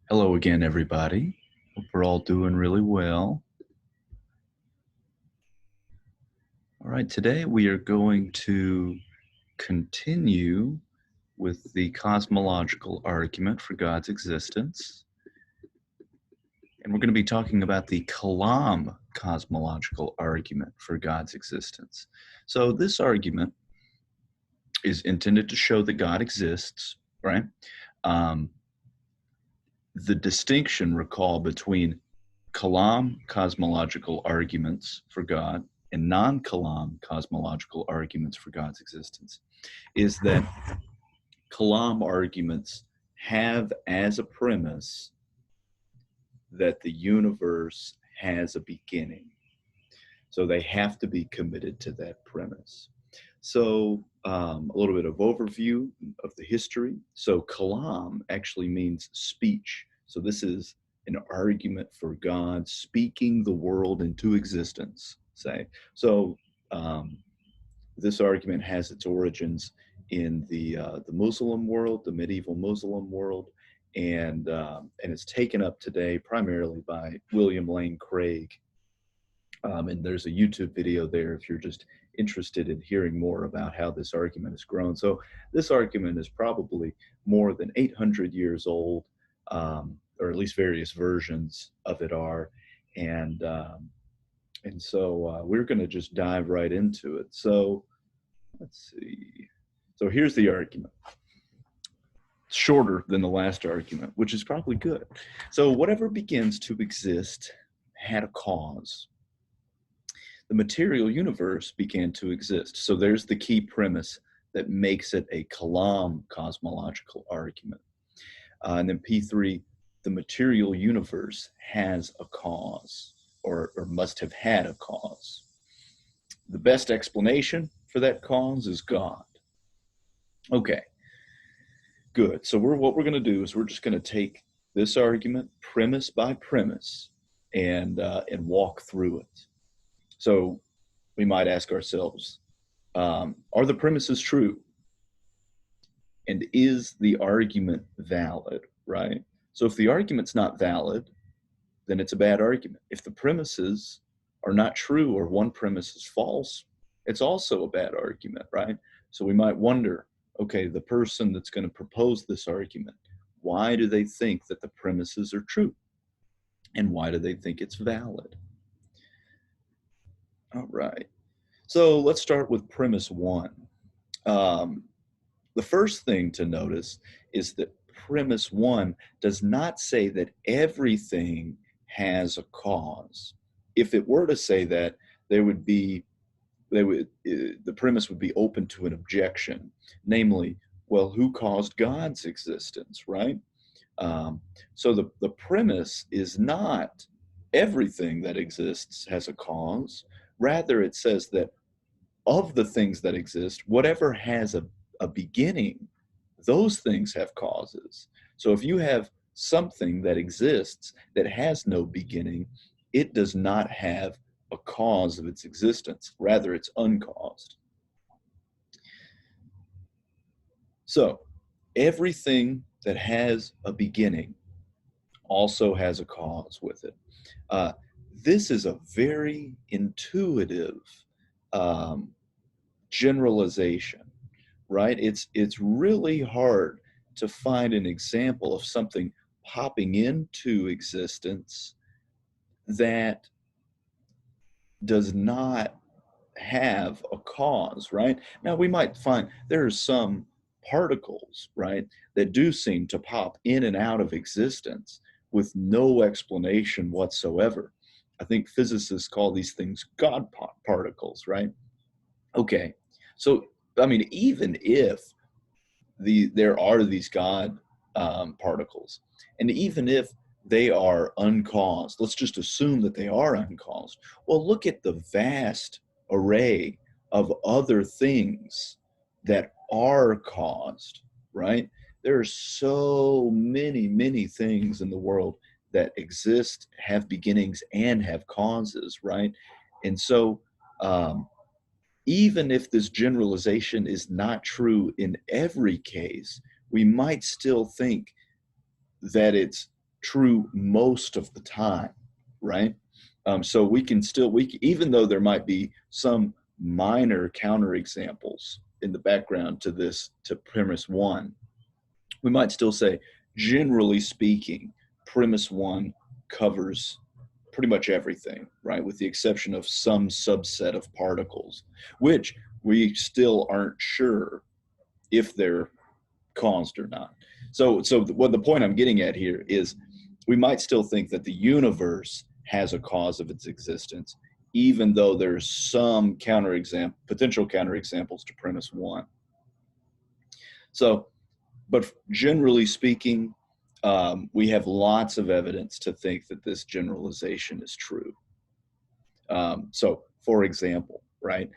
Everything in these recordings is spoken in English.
Hello again, everybody. Hope we're all doing really well. All right, today we are going to continue with the cosmological argument for God's existence. And we're going to be talking about the Kalam cosmological argument for God's existence. So this argument is intended to show that God exists, right? The distinction, recall, between Kalam cosmological arguments for God and non-Kalam cosmological arguments for God's existence is that Kalam arguments have as a premise that the universe has a beginning. So they have to be committed to that premise. So a little bit of overview of the history. So Kalam actually means speech. So this is an argument for God speaking the world into existence, say. So this argument has its origins in the Muslim world, the medieval Muslim world, and it's taken up today primarily by William Lane Craig. And there's a YouTube video there if you're just interested in hearing more about how this argument has grown. So this argument is probably more than 800 years old, or at least various versions of it are. And so we're going to just dive right into it. So let's see. So here's the argument. It's shorter than the last argument, which is probably good. So whatever begins to exist had a cause. The material universe began to exist. So there's the key premise that makes it a Kalam cosmological argument. And then P3, the material universe has a cause, or must have had a cause. The best explanation for that cause is God. Okay, good. So what we're going to do is we're just going to take this argument premise by premise and walk through it. So we might ask ourselves, are the premises true? And is the argument valid, right? So if the argument's not valid, then it's a bad argument. If the premises are not true or one premise is false, it's also a bad argument, right? So we might wonder, okay, the person that's going to propose this argument, why do they think that the premises are true? And why do they think it's valid? All right. So let's start with premise one. The first thing to notice is that premise one does not say that everything has a cause. If it were to say that, the premise would be open to an objection, namely, well, who caused God's existence, right? So the premise is not everything that exists has a cause. Rather, it says that of the things that exist, whatever has a beginning, those things have causes. So if you have something that exists that has no beginning, it does not have a cause of its existence. Rather, it's uncaused. So everything that has a beginning also has a cause with it. This is a very intuitive generalization, right? It's really hard to find an example of something popping into existence that does not have a cause, right? Now we might find there are some particles, right, that do seem to pop in and out of existence with no explanation whatsoever. I think physicists call these things God particles, right? Okay, so I mean, even if there are these God particles, and even if they are uncaused, let's just assume that they are uncaused. Well, look at the vast array of other things that are caused, right? There are so many things in the world that exist, have beginnings, and have causes, right? And so, even if this generalization is not true in every case, we might still think that it's true most of the time, right? So we can still, even though there might be some minor counterexamples in the background to this, to premise one, we might still say, generally speaking, premise one covers pretty much everything, right? With the exception of some subset of particles, which we still aren't sure if they're caused or not. So what the point I'm getting at here is we might still think that the universe has a cause of its existence, even though there's some potential counterexamples to premise one. So, but generally speaking, we have lots of evidence to think that this generalization is true. So, for example, right?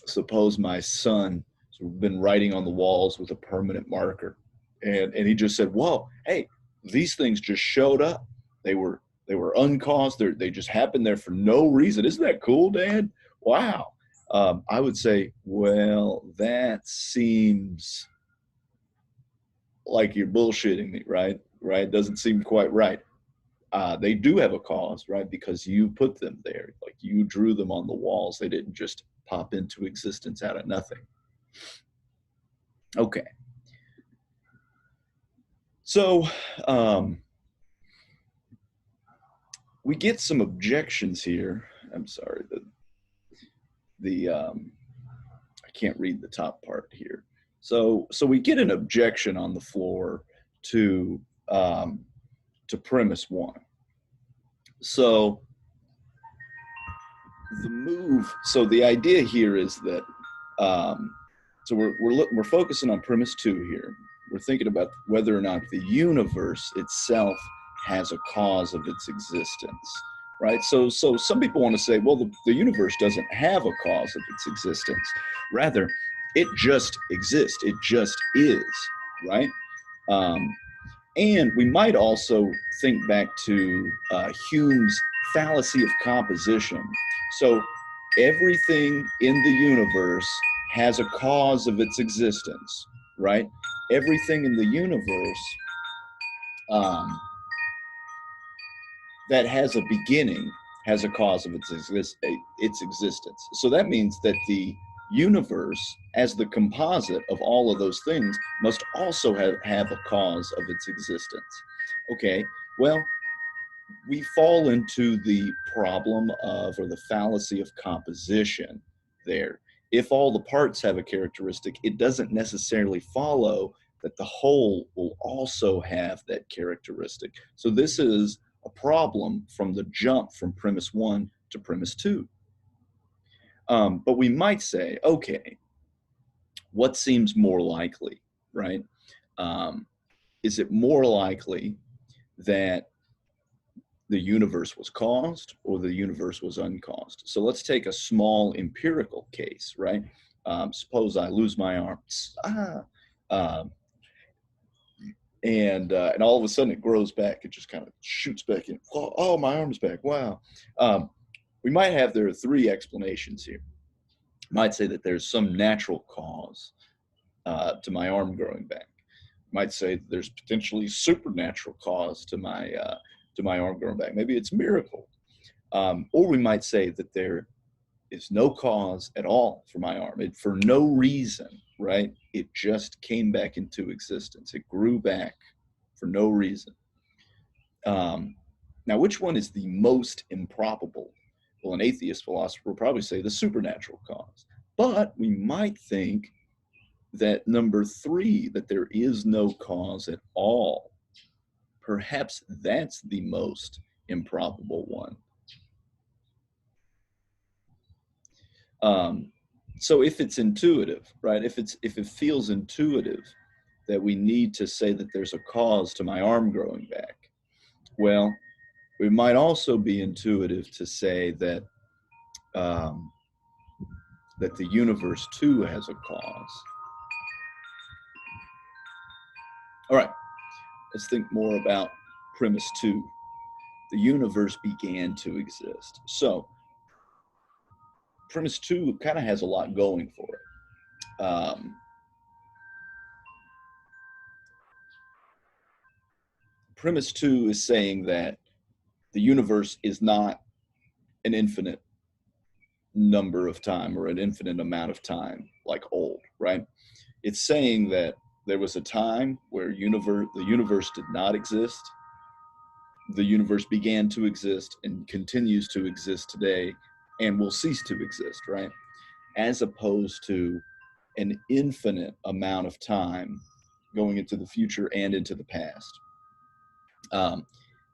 Suppose my son has been writing on the walls with a permanent marker, and he just said, "Whoa, hey, these things just showed up. They were uncaused. They just happened there for no reason. Isn't that cool, Dad? Wow." I would say, well, that seems like you're bullshitting me, right? Right? Doesn't seem quite right. They do have a cause, right? Because you put them there, like you drew them on the walls. They didn't just pop into existence out of nothing. Okay. So we get some objections here. I'm sorry, the I can't read the top part here. So we get an objection on the floor to premise one. So the idea here is that so we're focusing on premise two here. We're thinking about whether or not the universe itself has a cause of its existence, right? So some people want to say, well, the universe doesn't have a cause of its existence. Rather, it just exists. It just is, right? And we might also think back to Hume's fallacy of composition. So everything in the universe has a cause of its existence, right? Everything in the universe that has a beginning has a cause of its existence. So that means that the universe, as the composite of all of those things, must also have a cause of its existence. Okay, well, we fall into the problem of, or the fallacy of composition there. If all the parts have a characteristic, it doesn't necessarily follow that the whole will also have that characteristic. So this is a problem from the jump from premise one to premise two. But we might say, okay, what seems more likely, right? Is it more likely that the universe was caused or the universe was uncaused? So let's take a small empirical case, right? Suppose I lose my arm. And all of a sudden it grows back. It just kind of shoots back in. Oh, my arm's back. Wow. We might have, there are three explanations here. Might say that there's some natural cause to my arm growing back. Might say that there's potentially supernatural cause to my arm growing back. Maybe it's a miracle. Or we might say that there is no cause at all for my arm. For no reason, right? It just came back into existence. It grew back for no reason. Now, which one is the most improbable? Well, an atheist philosopher will probably say the supernatural cause. But we might think that number three, that there is no cause at all, perhaps that's the most improbable one. So if it's intuitive, right? If it feels intuitive that we need to say that there's a cause to my arm growing back, well, we might also be intuitive to say that that the universe too has a cause. All right, let's think more about premise two. The universe began to exist. So premise two kind of has a lot going for it. premise two is saying that the universe is not an infinite number of time or an infinite amount of time, like old, right? It's saying that there was a time where the universe did not exist. The universe began to exist and continues to exist today and will cease to exist, right? As opposed to an infinite amount of time going into the future and into the past. Um,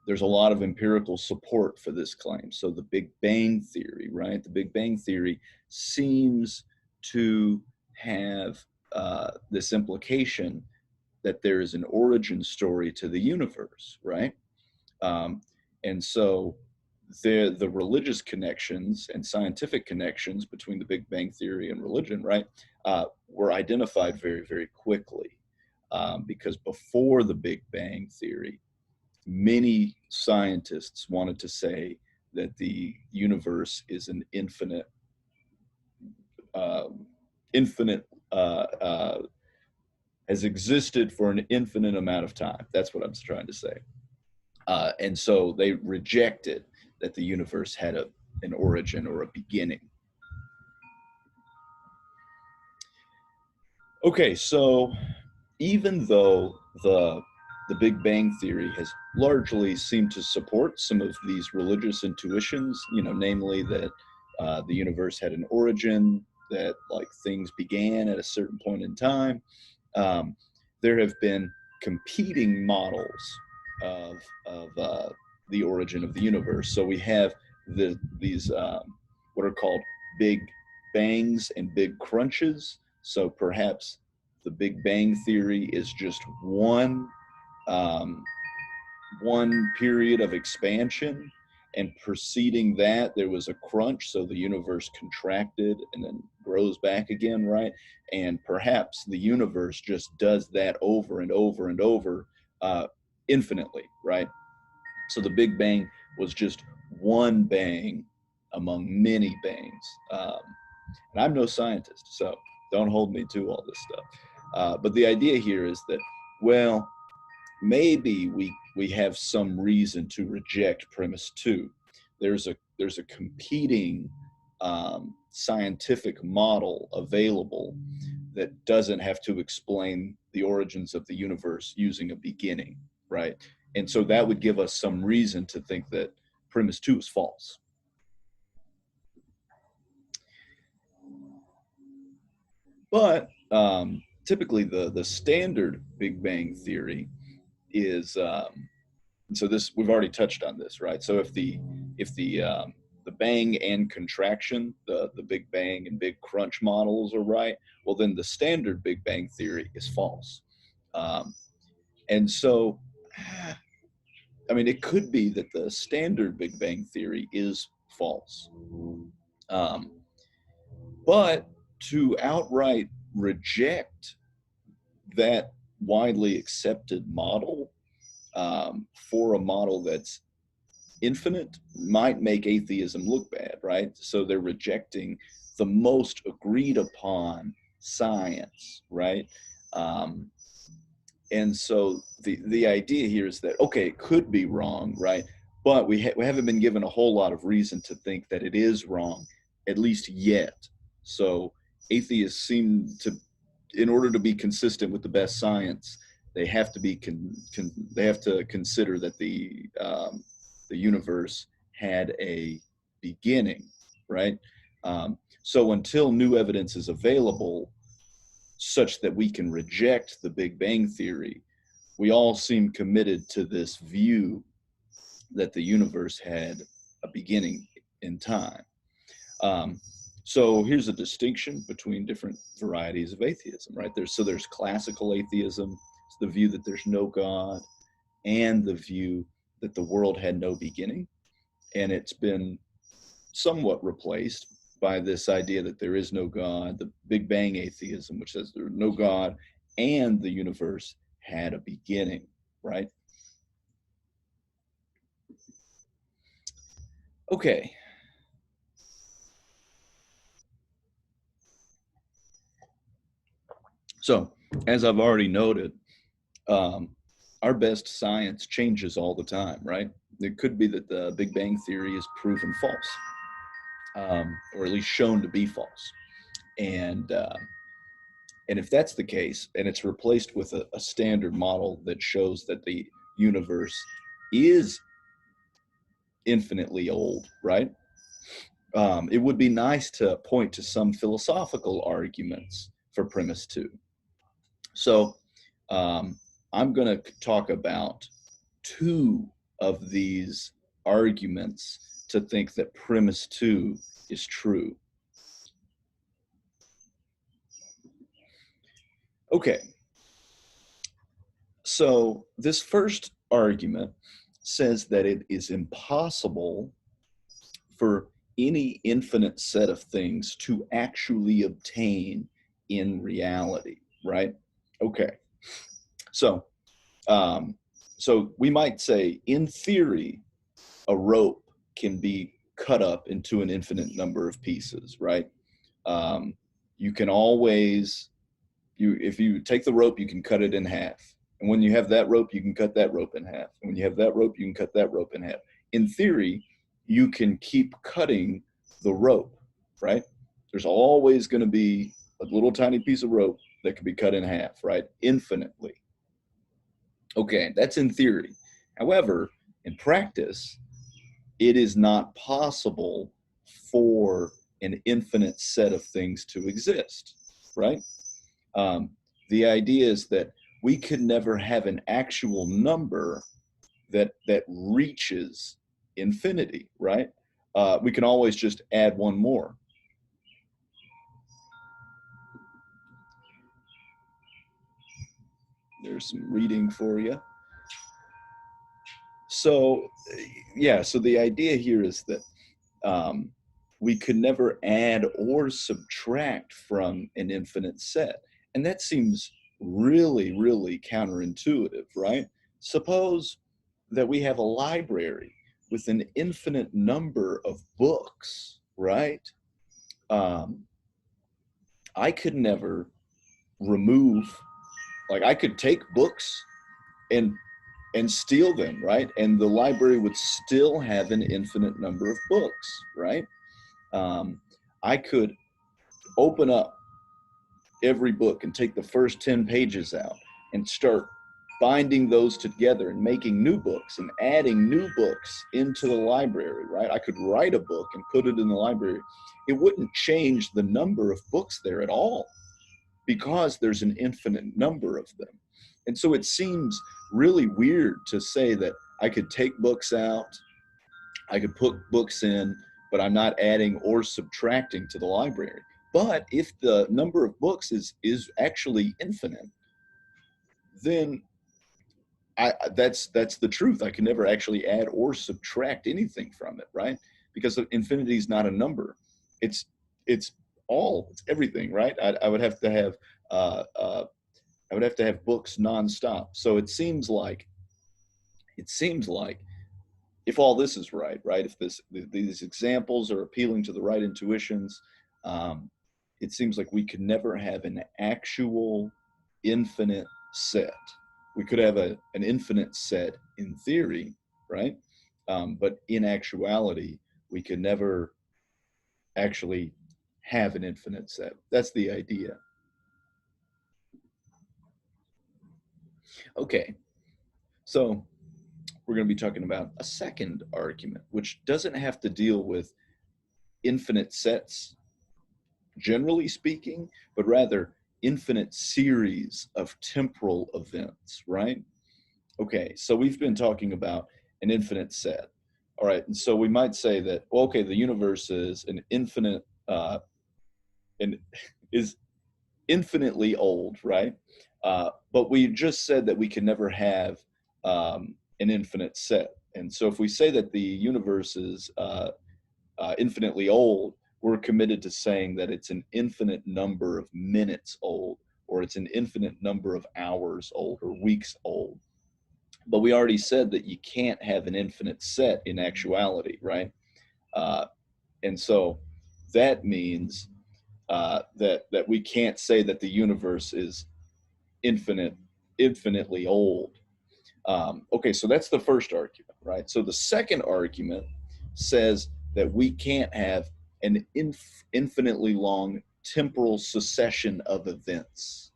there's a lot of empirical support for this claim. So the Big Bang Theory, right? The Big Bang Theory seems to have this implication that there is an origin story to the universe, right? Um, and so the religious connections and scientific connections between the Big Bang Theory and religion, right, were identified very, very quickly. Because before the Big Bang Theory, many scientists wanted to say that the universe is an uh, infinite, has existed for an infinite amount of time. That's what I'm trying to say. And so they rejected that the universe had an origin or a beginning. Okay, so even though the Big Bang Theory has largely seemed to support some of these religious intuitions, namely that the universe had an origin, that like things began at a certain point in time, um, there have been competing models of the origin of the universe. So we have these what are called big bangs and big crunches. So perhaps the Big Bang Theory is just um, one period of expansion, and preceding that there was a crunch, so the universe contracted and then grows back again, right? And perhaps the universe just does that over and over and over, infinitely, right? So the Big Bang was just one bang among many bangs. And I'm no scientist, so don't hold me to all this stuff. But the idea here is that, well, maybe we have some reason to reject premise two. There's a competing scientific model available that doesn't have to explain the origins of the universe using a beginning, right? And so that would give us some reason to think that premise two is false. But typically, the standard Big Bang theory is so this we've already touched on this, right? So if the bang and contraction, the Big Bang and Big Crunch models are right, well then the standard Big Bang theory is false. Um, and so, I mean, it could be that the standard Big Bang theory is false. Um, but to outright reject that widely accepted model for a model that's infinite might make atheism look bad, right? So they're rejecting the most agreed upon science, right? Um, and so the idea here is that, okay, it could be wrong, right? But we haven't been given a whole lot of reason to think that it is wrong, at least yet. So atheists seem to, in order to be consistent with the best science, they have to be they have to consider that the universe had a beginning, right? So until new evidence is available, such that we can reject the Big Bang Theory, we all seem committed to this view that the universe had a beginning in time. Um, so here's a distinction between different varieties of atheism, right? There's classical atheism, it's the view that there's no God, and the view that the world had no beginning, and it's been somewhat replaced by this idea that there is no God, the Big Bang atheism, which says there's no God and the universe had a beginning, right? Okay. So, as I've already noted, um, our best science changes all the time, right? It could be that the Big Bang Theory is proven false, or at least shown to be false. And and if that's the case, and it's replaced with a standard model that shows that the universe is infinitely old, right? It would be nice to point to some philosophical arguments for premise two. So I'm going to talk about two of these arguments to think that premise two is true. Okay, so this first argument says that it is impossible for any infinite set of things to actually obtain in reality, right? Okay, so so we might say, in theory, a rope can be cut up into an infinite number of pieces, right? You can always, if you take the rope, you can cut it in half. And when you have that rope, you can cut that rope in half. And when you have that rope, you can cut that rope in half. In theory, you can keep cutting the rope, right? There's always going to be a little tiny piece of rope that can be cut in half, right? Infinitely. Okay, that's in theory. However, in practice, it is not possible for an infinite set of things to exist, right? The idea is that we could never have an actual number that reaches infinity, right? We can always just add one more. There's some reading for you. So, yeah, so the idea here is that we could never add or subtract from an infinite set. And that seems really, really counterintuitive, right? Suppose that we have a library with an infinite number of books, right? I could never remove, like I could take books and steal them, right? And the library would still have an infinite number of books, right? I could open up every book and take the first 10 pages out and start binding those together and making new books and adding new books into the library, right? I could write a book and put it in the library. It wouldn't change the number of books there at all because there's an infinite number of them. And so it seems really weird to say that I could take books out, I could put books in, but I'm not adding or subtracting to the library. But if the number of books is actually infinite, then that's the truth. I can never actually add or subtract anything from it, right? Because infinity is not a number. It's all, it's everything, right? I would have to have I would have to have books nonstop. So it seems like if all this is right, if these examples are appealing to the right intuitions, it seems like we could never have an actual infinite set. We could have an infinite set in theory, right? But in actuality, we could never actually have an infinite set. That's the idea. Okay, so we're going to be talking about a second argument, which doesn't have to deal with infinite sets, generally speaking, but rather infinite series of temporal events, right? Okay, so we've been talking about an infinite set. All right, and so we might say that, well, okay, the universe is an infinite, and is infinitely old, right? But we just said that we can never have an infinite set. And so if we say that the universe is infinitely old, we're committed to saying that it's an infinite number of minutes old, or it's an infinite number of hours old, or weeks old. But we already said that you can't have an infinite set in actuality, right? And so that means that we can't say that the universe is infinitely old. Okay, so that's the first argument, right? So the second argument says that we can't have an infinitely long temporal succession of events.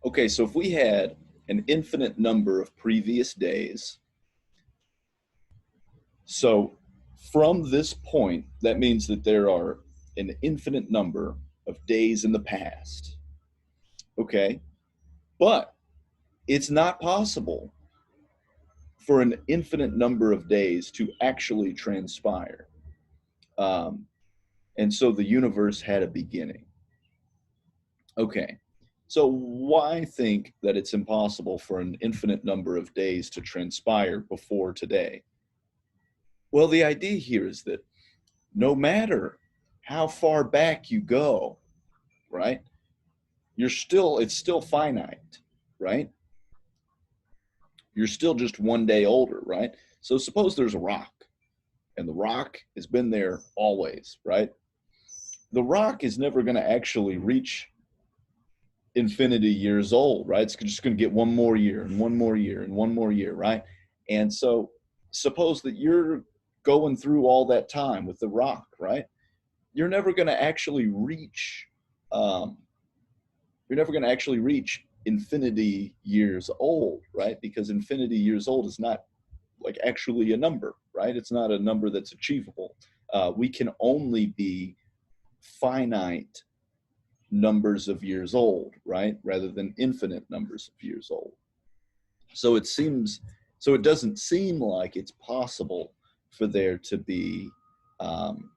Okay, so if we had an infinite number of previous days, so from this point, that means that there are an infinite number of days in the past. Okay, but it's not possible for an infinite number of days to actually transpire. Um, and so the universe had a beginning. Okay, so why think that it's impossible for an infinite number of days to transpire before today? Well, the idea here is that no matter how far back you go, right, it's still finite, right? You're still just one day older, right? So suppose there's a rock and the rock has been there always, right? The rock is never going to actually reach infinity years old, right? It's just going to get one more year and one more year and one more year, right? And so suppose that you're going through all that time with the rock, right? You're never going to actually reach um, you're never going to actually reach infinity years old, right? Because infinity years old is not like actually a number, right? It's not a number that's achievable. We can only be finite numbers of years old, right? Rather than infinite numbers of years old. So it doesn't seem like it's possible for there to be um,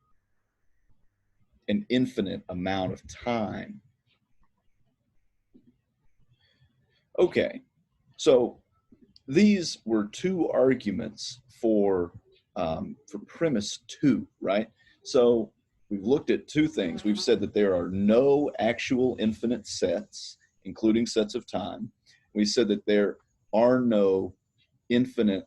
an infinite amount of time. Okay, so these were two arguments for premise two, right? So we've looked at two things. We've said that there are no actual infinite sets, including sets of time. We said that there are no infinite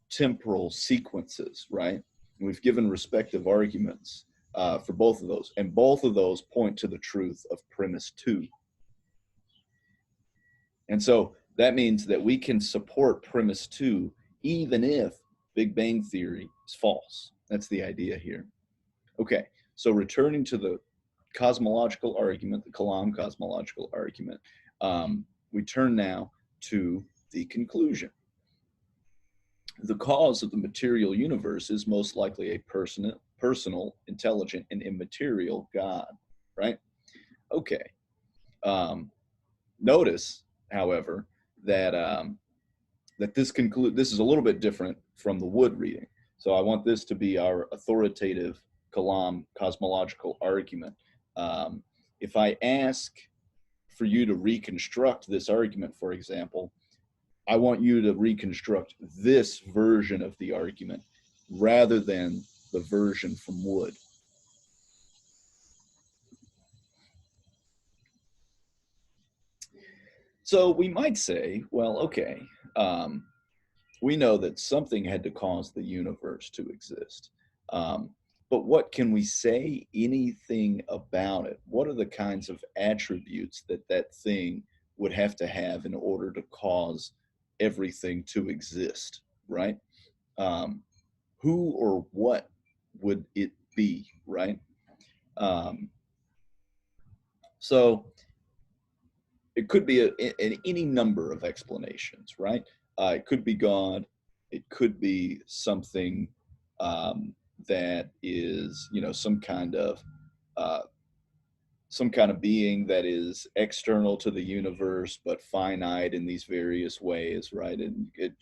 temporal sequences, right? And we've given respective arguments for both of those, and both of those point to the truth of premise two. And so that means that we can support premise two even if Big Bang Theory is false. That's the idea here. Okay, so returning to the cosmological argument, the Kalam cosmological argument, we turn now to the conclusion. The cause of the material universe is most likely a personal, intelligent, and immaterial God, right? Okay. Um, Notice, however, that this is a little bit different from the Wood reading. So I want this to be our authoritative Kalam cosmological argument. If I ask for you to reconstruct this argument, for example, I want you to reconstruct this version of the argument rather than the version from Wood. So we might say, well, okay, we know that something had to cause the universe to exist. Um, but what can we say anything about it? What are the kinds of attributes that that thing would have to have in order to cause everything to exist, right? Um, who or what would it be, right? Um, so it could be any number of explanations, right? It could be God. It could be something um, that is, uh, some kind of being that is external to the universe but finite in these various ways, right? And it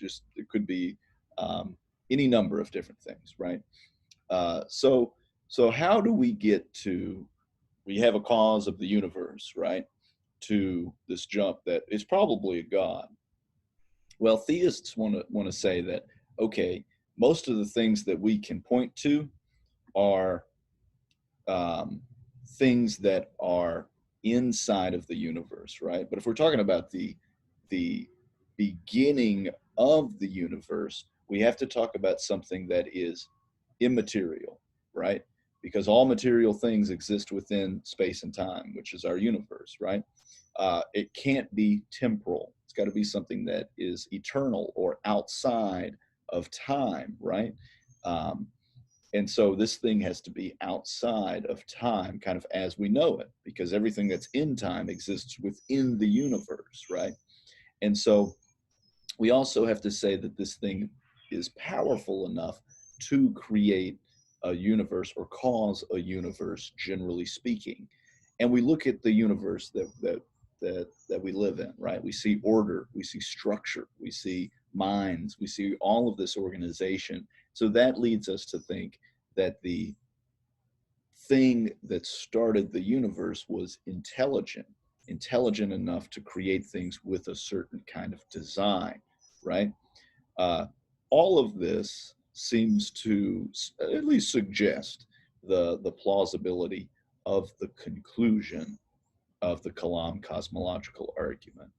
could be um, any number of different things, right? So how do we get to? We have a cause of the universe, right? To this jump that is probably a god. Well, theists want to say that okay, most of the things that we can point to are um, things that are inside of the universe, right? But if we're talking about the beginning of the universe, we have to talk about something that is immaterial, right? Because all material things exist within space and time, which is our universe, right? It can't be temporal. It's got to be something that is eternal or outside of time, right? Um, and so this thing has to be outside of time, kind of as we know it, because everything that's in time exists within the universe, right? And so we also have to say that this thing is powerful enough to create a universe or cause a universe, generally speaking. And we look at the universe that we live in, right? We see order, we see structure, we see minds, we see all of this organization. So that leads us to think that the thing that started the universe was intelligent enough to create things with a certain kind of design, right? Uh, all of this seems to at least suggest the plausibility of the conclusion of the Kalam cosmological argument.